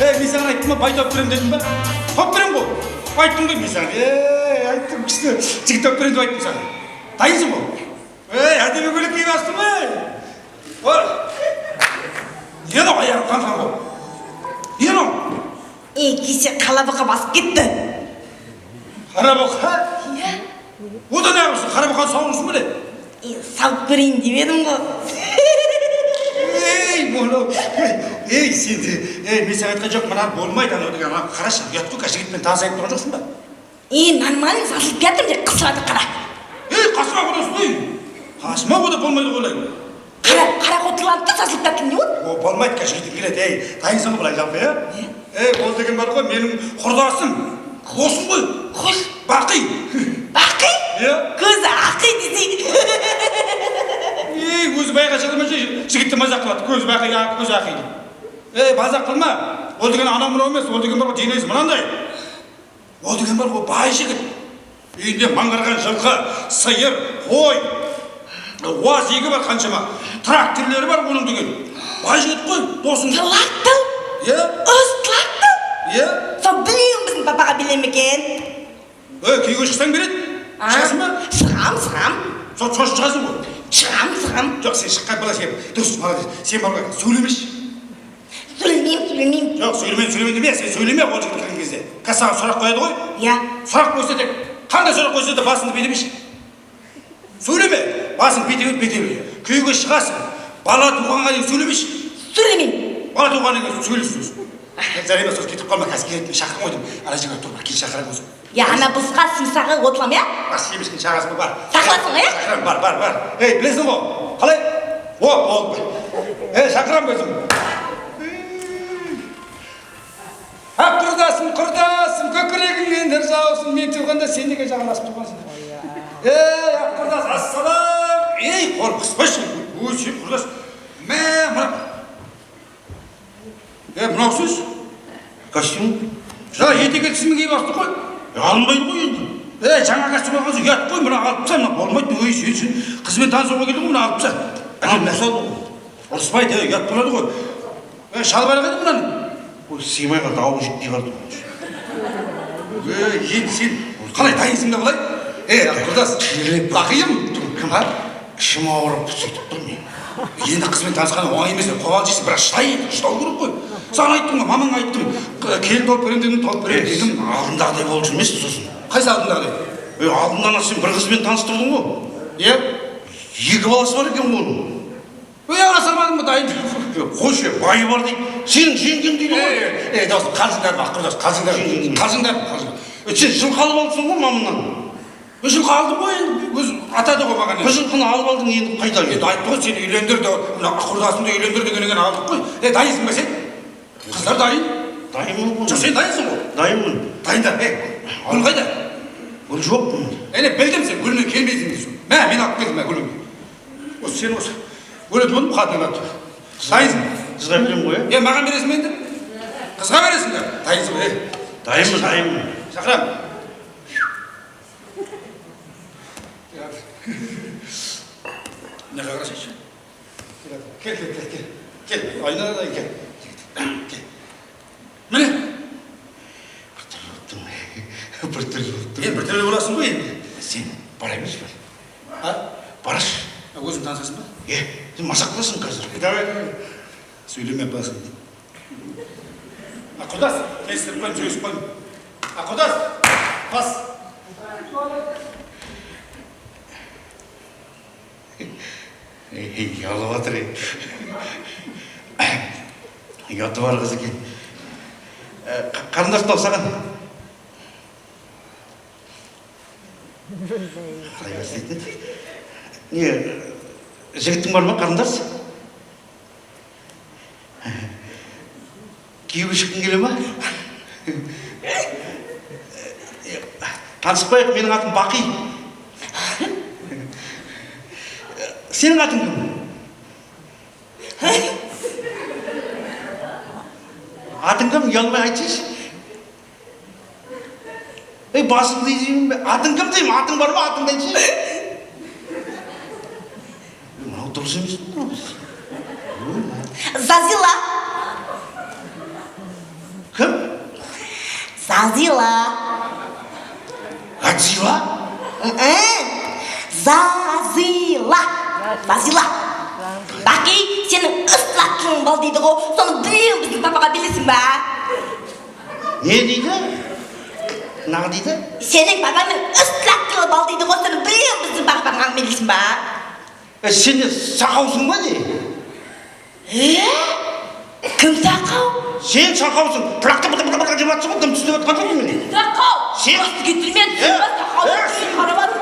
Мен саған айттым ба, бай тауып беремін дедім ба? Тауып беремін ғой. Айттым ғой мен саған. Айттым күшті. Жігіт тауып беремін деп айттым саған. Дайынсың ғой. Әдемі көйлек киіп астым ей. Ені аяғым қанқан ғой. Ені. Кеше Қарабұқа басып кетті. Қарабұқа? Иә. Одан не қылсың? Қарабұқаны сауынсың ба не? Салып көрейін деп едім ғой. Сен де, мен саған айтқан жоқ, мына болмайды анау деген, қарашы, ұят қой, жігітпен таныс айтып тұрған жоқсың ба? Нормально сасылып жатыр деп қысырады қара. Қасыма қойдасың, қасыма қойда болмайды ғой. Қара қотыланды сасылып жатыр не болды? Болмайды, жігітім келеді, дайынсың ғой бұлай жалпы, ол деген бар ғой, менің құрдасым, қосың ғой. Қос? Бақи. Бақи? Көзі ақи десей. Өзі байға шалымашы, жігітті мазақ қылады, көзі бақи, көзі ақи. Мазақ қылма, ол деген анау мынау емес, ол деген бар ғой, денесі мынандай. Ол деген бар ғой, бай жігіт. Үйінде маңғарған жылқы, сиыр, қой, уаз егі бар қаншама. Тракторлері бар оның деген. Бай жігіт қой, досың. Трактор? Өз трактор? Сол білейін біздің папаға білем екен. Күйге шықсаң береді? Шығасың ба? Шығам. Сол шығасың ғой? Шығам. Жоқ, сен шыққан бала сен. Дұрыс, молодец. Сен бар ғой, сөйлемеші. Сөйлемеймін. Жоқ, сөйлеме деме, сен сөйлеме ол жігіт кірген кезде. Саған сұрақ қояды ғой? Иә. Сұрақ қойса тек, қандай сұрақ қойса да басыңды бетемеші. Сөйлеме, басың бетеме. Күйге шығасың. Бала туғанға дейін сөйлемеші. Сөйлемеймін. Бала туғаннан кейін сөйлесіз. Жарема сол кетіп қалма, қазір келетін шақырып қойдым. Ана жігіт тұр, кел шақырам өзім. Ана бұзға сымсағы отылам, иә? Бас емескен шағасы бар. Шақырасың, иә? Шақырам, бар. Білесің ғой, қалай? Болды. Шақырам өзім. Құрдасым, көкірегіңнен дір жаусын, мен туғанда сен неге жағаласып тұрғансың? Құрдас, ассалам! Қорқыспайсың, сен құрдас. Мынау сөз? Костюм? Етеге кісімен киіп асты қой. Алынбайды ғой енді. Жаңа костюм алған соң, ұят қой, мына алып тастан, болмайды. Сен қызбен танысуға келдің ғой, мына алып тастан. Ұрыспайды, ұят болады ғой. Шалбары қайда мынаның? Сыймай қалды, ауы жетпей қалды. Енді сен қалай дайынсың да былай? Құрдас, бақиым. Кім? Ішім ауырып сөйтіп тұр мен. Енді қызбен танысқан оңай емес, қобал жейсің, бірақ шыдау керек қой. Саған айттым ғой, мамаңа айттым. Келін тауып берем дедім. Алдындағыдай болып жүрмесін сосын. Қайсы алдындағыдай? Алдында сен бір қызбен таныстырдың ғой. Екі баласы бар екен ғой оның. Арасамадың ба дайын? Қойшы, байы бар дейді. Сенің жеңген дейді ғой. Досым, қалжыңдар бақ, құрдас, қалжыңдар. Сен жылқы алып алыпсың ғой мамынан. Жылқы алдым ғой енді, өз атады ғой маған. Жылқыны алып алдың енді қайда? Айтты ғой, сені үйлендірді, құрдасымды үйлендір дегеннен алдық қой. Дайынсың ба сен? Қыздар дайын? Дайынмын ғой. Жоқ, сен дайынсың ғой? Дайынмын. Дайындар, гүл қайда? Гүл жоқ бұн. Білдім сен, гүлмен келмейсің дейсің. Мен алып келдім, гүлмен. Осы сен осы. Өлетін болдым, қатынға тұр. Дайынсың? Қызға берем ғой, маған бересің енді? Қызға бересің да? Дайынсың ба, Дайынмын. Шақырам. Неға қарасайшы? Кел. Айнадай кел. Міне? Бір түрлі боласың ғой енді. Сен бара емес бәл. Бараш. Өзің танысасың ба? Сен масақ қыласың қазір. Давай. Сөйлеме басың. Құрдас, кесіріп қойым, сөйлесіп қойым. Құрдас, бас. Ұялып жатыр. Ұяты бар қыз екен. Қарындас тау саған. Қалай бастайды? Жігіттің бар ма, қарындас? Күйеуге шыққың келе ма? Танысып менің атым Бақи. Сенің атың кім? Атың кім? Ұялмай айтсайшы. Басымды изеймін бе? Атың кім деймін? Атың бар ма? Атыңды айтсайшы. Мынау дұрыс емес. Зазила. Зазила. Гадзила? Зазила. Зазила. Бақи, сенің ысылатының бол дейді ғой, соны білем біздің папаға білесің ба? Не дейді? Нағы дейді? Сенің папаның ысылатының бол дейді ғой, соны білем біздің папаға білесің ба? Сен де сақаусың ба не? Кім сақау? Сен сақаусың. Пырақта бұта жеп атсың ғой, дым түстеп атқан жоқ мен. Сақау? Сен? Басты кетірмен, сақауды түрін қарабасың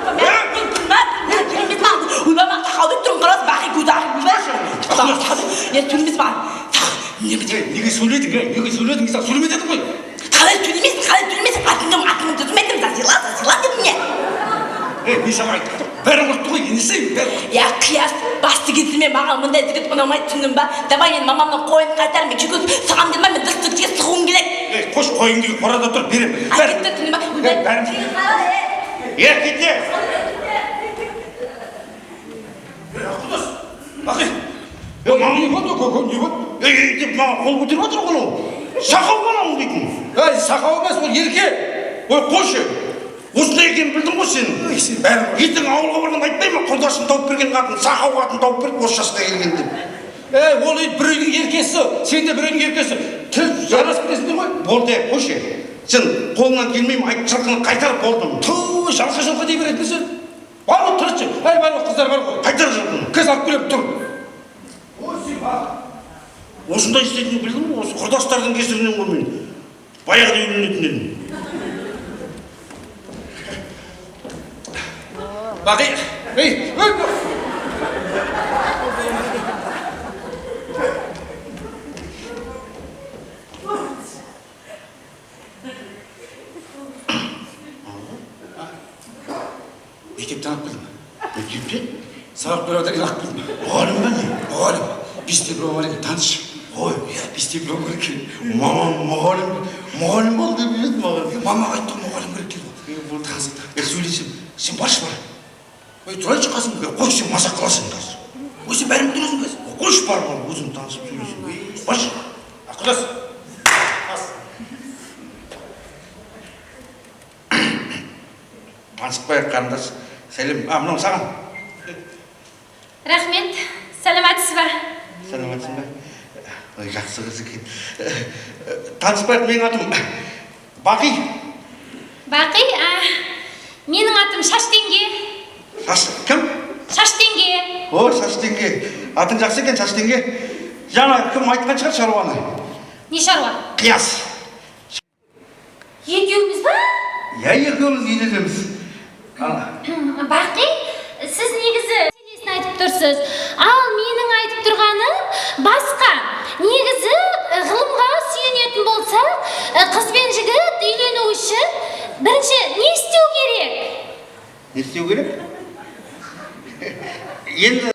ба? Мен түрмес ма? Ұлама сақауды түрін қарабасың, бақи көзі мен түрмес ма? Неге сөйледің, неге сөйледің, сен сөйлеме дедің ғой. Қалай түрмесің, атыңды түзім айтым, зазила дедім не? Мен саған айттым, бәрін құртты ғой, енесейін, бәрін құртты. Я қияс, басты кетірмен маған мұндай жігіт ұнамайды түсіндің ба? Давай мен мамамның қойын қайтарым, мен жүгіз саған дедім ба, мен дұрыстыққа сығуым керек. Қош қойың деген қорада тұр, берем. Әкетті түсіндің ба? Кете! Құдыс, бақи. Маған не болды, көкем не болды? Маған қол көтеріп отыр ғой ол. Сақау ғана дейтін. Сақау емес, ол ерке. Ой, қойшы. Осындай екенін білдің ғой сенің. Сен бәрін ғой. Ертең ауылға барғанда айтпай ма, құрдасын тауып берген қатын, сақау қатын тауып беріп, осы жасына келген деп. Ол біреудің еркесі, сен де біреудің еркесі. Тіл жарасып кетесіңдер ғой. Болды, қойшы. Сен қолынан келмеймін, айт жылқыны қайтарып болдым. Жылқы дей беретін сен. Бар ғой, тұршы. Бар ғой, қыздар бар ғой. Қайтар жылқыны. Кез алып келіп тұр. Осындай істейтінін білдің ғой, осы құрдастардың кесірінен ғой мен. Баяғыда үйленетін едім. Бақи, мектептен алып келдің ба? Мектептен? Сабақ беріп жатыр, алып келдің ба? Мұғалім ба не? Мұғалім. Бес диплом бар екен, таныш. Ой, бес диплом бар екен. Мамам мұғалім бол деп еді маған. Мамаға айтты мұғалім керек еді. Танысып, сөйлесем, сен баршы бар. Ой, тұрайшы қасым, қой сен мазақ қыласың қазір. Ой, сен бәрін білдіресің қазір. Қойшы бар, өзің танысып сөйлесің. Баршы. Құдас. Танысықпайық қарындас. Сәлем. Мынау саған. Рахмет. Саламатсыз ба? Саламатсың ба? Ой, жақсы қыз екен. Таныспайық, менің атым Бақи. Бақи? Менің атым Шаштенге. Кім? Шаштенге. О, Шаштенге. Атың жақсы екен, Шаштенге. Жаңа кім айтқан шығар шаруаны? Не шаруа? Қияс. Екеуміз ба? Екеуміз үйленеміз. Бақи, сіз негізі мәселесін айтып тұрсыз. Ал менің айтып тұрғаным басқа. Негізі ғылымға сүйенетін болса, қыз бен жігіт үйлену үшін бірінші не істеу керек? Не істеу керек? Енді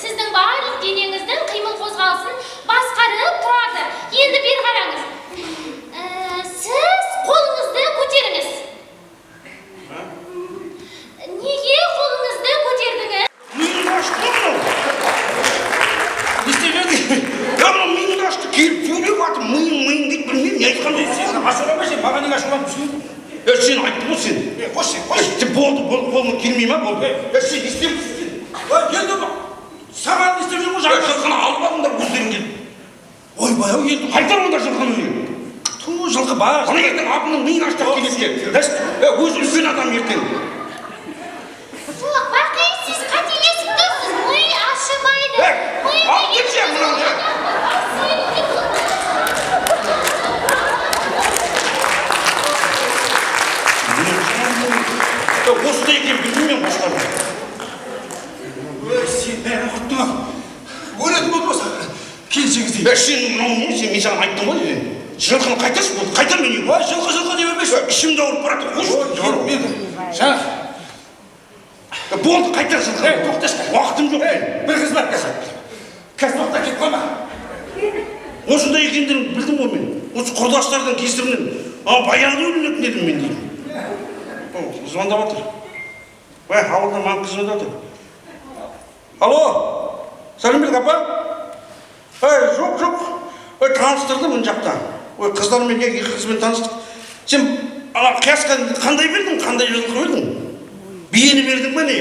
сіздің барлық денеңіздің қимыл қозғалысын басқарып тұрады. Енді бері қараңыз. Сіз қолыңызды көтеріңіз. Неге қолыңызды көтердіңіз? Миыңды ашты ғой. Не істеп едің? Мынау миыңды ашты, келіп сөйлеп жатыр. Миың дейді, білмеймін, не айтқандай. Сен ашуланба, сен маған неге ашуланып түсіндің? Сен айттың ғой сен. Қош сен. Болды, қолыңа келмей ма? Болды. Сен не істеп жүрсің? Келді ма? Саған не істеп жүрмін? Жаңа жылқыны алып алыңдар өздерің келіп. Ойбай-ау, енді қайтар онда жылқыны. Ту, жылқы бар. Ана ертең апының миын аштап келеске. Өзі үлкен адам ертең. Жоқ, Бақи, сіз қателесіп тұрсыз. Ми ашымайды. Алып кетші, мынаны. Осыда екен білмеймін басқаны. Сен бәрін құрттың ау. Өлетін болды болса, келіншегіздей. Сен мынау не? Сен мен саған айттым ғой. Жылқыны қайтаршы болды. Қайтар мен үй. Жылқы деп емес. Ішімді ауырып барады. Қош. Жаңа. Болды, қайтар жылқы. Тоқташы. Уақытым жоқ. Бір қыз бар қазір. Қазір уақытта кетіп қалма. Осындай екендерін білдім ғой мен. Осы құрдастардың кесірінен. Баяғыда үйленетін едім мен деймін. Звондап отыр. Ой, ауылда маған қыз звондап отыр. Алло, сәлембек апа? Жоқ. Ой, таныстырды мына жақта. Ой, қыздармен екі қызбен таныстық. Сен ана қиясқа қандай бердің, қандай жылқы бердің? Биені бердің ба не?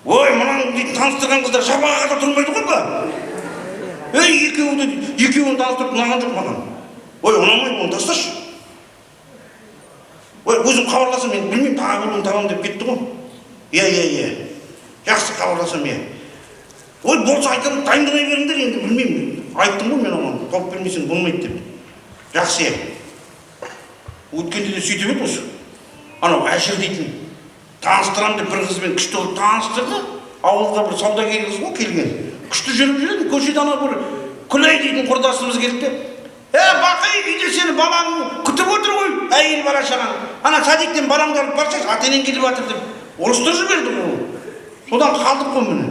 Ой, мынаны дейтін таныстырған қыздар жабағада тұрмайды ғой ба? Екеуін таныстырып ұнаған жоқ маған. Ой, ұнамайды, оны тасташы. Ой, өзім хабарласам, мен білмеймін, тағы біреуін табамын деп кетті ғой. Иә. Жақсы хабарласам, иә. Ой, болса айтамын, дайындамай беріңдер, енді білмеймін. Айттым ғой мен оған, тауып бермесең болмайды деп. Жақсы, иә. Өткенде де сөйтіп еді осы. Анау Әшір дейтін таныстырам деп бір қызбен күшті қылып таныстырды. Ауылға бір саудагер қыз ғой келген. Күшті жүріп жүреді, көшеде ана бір Күләй дейтін құрдасымыз келді де. Бақи, үйде сені балаң күтіп отыр ғой, әйел бара шаған. Ана садиктен балаңды алып баршы, ата-енең келіп жатыр деп. Орыстар жіберді ғой. Содан қалдық қой міне.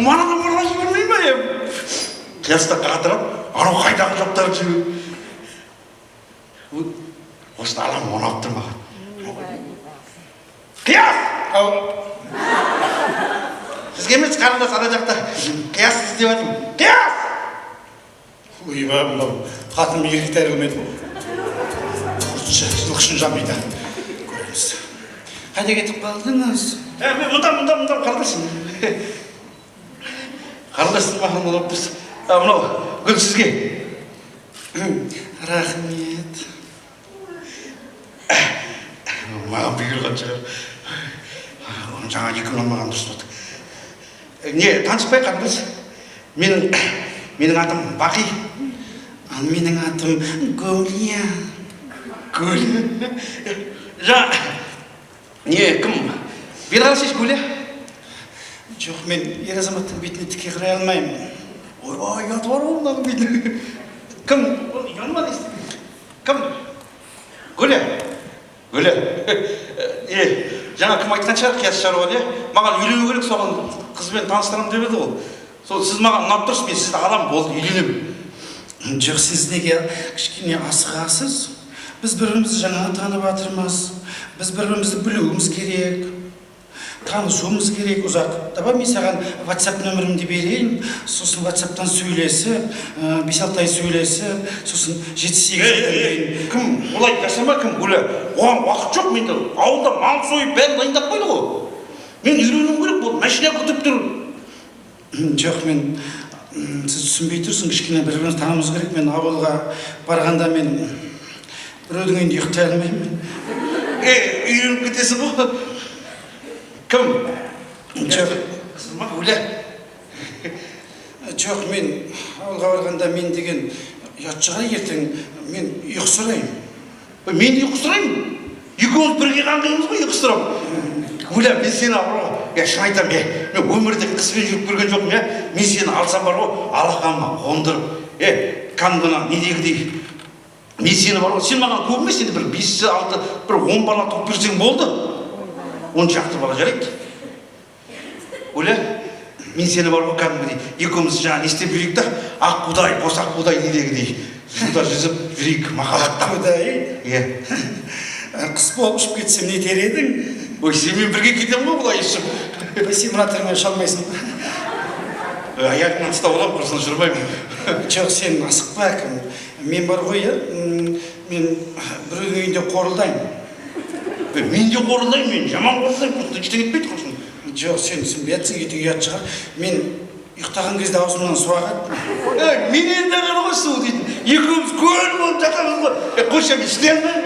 Мана қорғашы көрмей ма ем? Қияста қатырап, анау қайдағы жоқтарын жүріп. Осыны алам, оны алып тұр маған. Қияс! Сізге емес қарындас ана жақта қияс іздеп жатырмын. Қияс! Ойба, мынау қатыным ерік тәрілмеді ғой. Жылқышын жамайды. Көреміз. Қайда кетіп қалдыңыз? Мен мұндам қарындасым. Қарындасым маған олап тұрсын. Мынау, гүл сізге. Рахмет. Маған бұйырған шығар. Оның жаңа екі маған дұрыс болды. Не, таныспай қарындас. Менің атым Бақи. Ал менің атым Гүлия. Гүлия? Не, кім? Бері қалсыз Гүлия? Жоқ, мен ер азаматтың бетіне тіке қарай алмаймын. Ойбай, ұят бар ғой мынаның бетіне. Кім? Ұялма дейсің? Кім? Гүлия? Жаңа кім айтқан шығар қияс шаруа, не? Маған үйлену керек, соған қызбен таныстырам деп еді ғой. Сол сіз маған ұнап тұрсыз, мен сізді алам, болды, үйленемін. Жоқ, сіз неге кішкене асығасыз? Біз бірімізді жаңа танып жатырмыз. Біз бірімізді білуіміз керек. Танысуымыз керек ұзақ. Давай мен саған WhatsApp нөмірімді берейін. Сосын WhatsApp'тан сөйлесіп, 5-6 ай сөйлесіп, сосын 7-8 кім? Олай жасама кім? Оған уақыт жоқ менде. Ауылда мал сойып бәрін дайындап қойды ғой. Мен үйренуім керек болды. Машина күтіп тұр. Жоқ, мен сіз түсінбей тұрсың, кішкене бір-бірімізді тануымыз керек. Мен ауылға барғанда мен біреудің үйінде ұйықтай алмаймын. Үйреніп кетесің ғой. Кім? Жоқ, қызыма Гүлия. Жоқ, мен ауылға барғанда мен деген ұят шығар ертең мен ұйқы сұрайын. Мен ұйқы сұрайын? Екеуміз бірге қаңғимыз ғой ұйқы сұрап. Гүлия, мен сені ауылға, шын айтам, мен өмірде қыспен жүріп көрген жоқпын, мен сені алсам бар ғой, алақаныма қондырып, кәдімгі недегідей. Мен сені бар ғой, сен маған көп емес, енді бір 5-6, бір 10 бала туып берсең болды. 10 шақты бала жарайды. Гүлия, мен сені бар ғой кәдімгідей, екеуміз жаңа не істеп жүрейік та, ақ құдай, бос ақ құдай недегідей. Суда жүзіп жүрейік, махаббатта. Құдай? Иә. Қыс болып ұшып кетсем не етер едің? Ой, сенмен бірге кетем ғой бұлай ұшып. Сен мына түріңе шалмайсың. Аяғыңнан ұстап олам, құрсын жүрмаймын. Жоқ, сен асықпа кім. Мен бар ғой, мен біреудің үйінде қорылдаймын. Мен де қорылдаймын, мен жаман қорылдаймын, құрсын ештеңе етпейді құрсын. Жоқ, сен түсінбей жатсың, ертең ұят шығар. Мен ұйықтаған кезде аузымнан су ағады. Мен енді ғана ғой су дейтін. Екеуміз көл болып жатамыз ғой. Қойшы, мен істей алмаймын.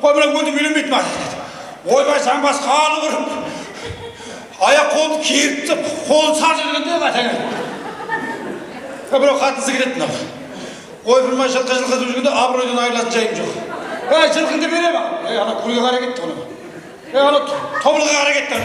Ойбай, өтіп үйленбейді ма? Ойбай, заңбас қаны құрып, аяқ қолды керіп, қолын сар жүргенде қатаңа. Біреу қатынсы келеді мынау. Koyfurman жылқы жүргенде абыройдан айырылатын жайым жоқ. Жылқыңды бере ма? Ана көлге қара кетті оны. Ана тобылға қара кетті.